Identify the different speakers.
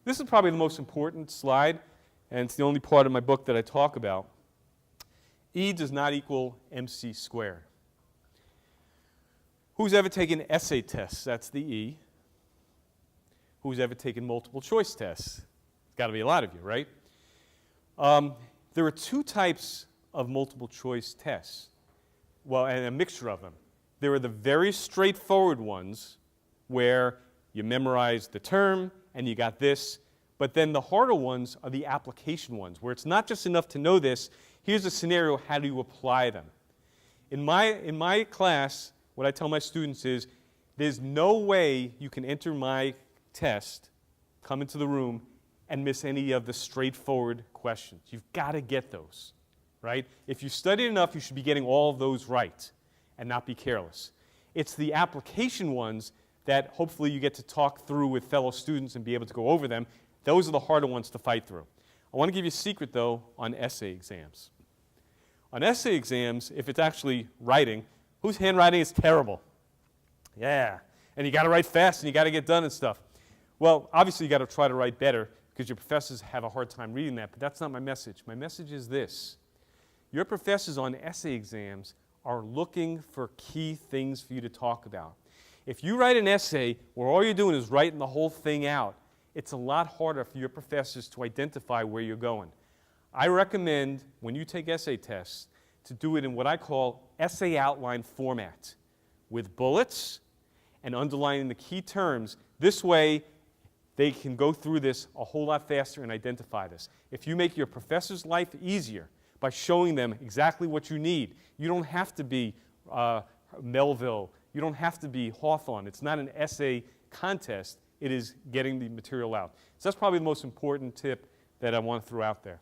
Speaker 1: This is probably the most important slide, and it's the only part of my book that I talk about. E does not equal MC squared. Who's ever taken essay tests? That's the E. Who's ever taken multiple choice tests? It's got to be a lot of you, right? There are two types of multiple choice tests, well, and a mixture of them. There are the very straightforward ones where you memorize the term and you got this, but then the harder ones are the application ones, where it's not just enough to know this. Here's a scenario, how do you apply them? In my class, what I tell my students is, there's no way you can enter my test, come into the room, and miss any of the straightforward questions. You've got to get those, right? If you studied enough, you should be getting all of those right and not be careless. It's the application ones that hopefully you get to talk through with fellow students and be able to go over them. Those are the harder ones to fight through. I want to give you a secret, though, on essay exams. On essay exams, if it's actually writing, whose handwriting is terrible? Yeah, and you got to write fast and you got to get done and stuff. Well, obviously you got to try to write better because your professors have a hard time reading that, but that's not my message. My message is this. Your professors on essay exams are looking for key things for you to talk about. If you write an essay where all you're doing is writing the whole thing out, it's a lot harder for your professors to identify where you're going. I recommend, when you take essay tests, to do it in what I call essay outline format, with bullets and underlining the key terms. This way, they can go through this a whole lot faster and identify this. If you make your professor's life easier by showing them exactly what you need, you don't have to be Melville. You don't have to be Hawthorne. It's not an essay contest. It is getting the material out. So that's probably the most important tip that I want to throw out there.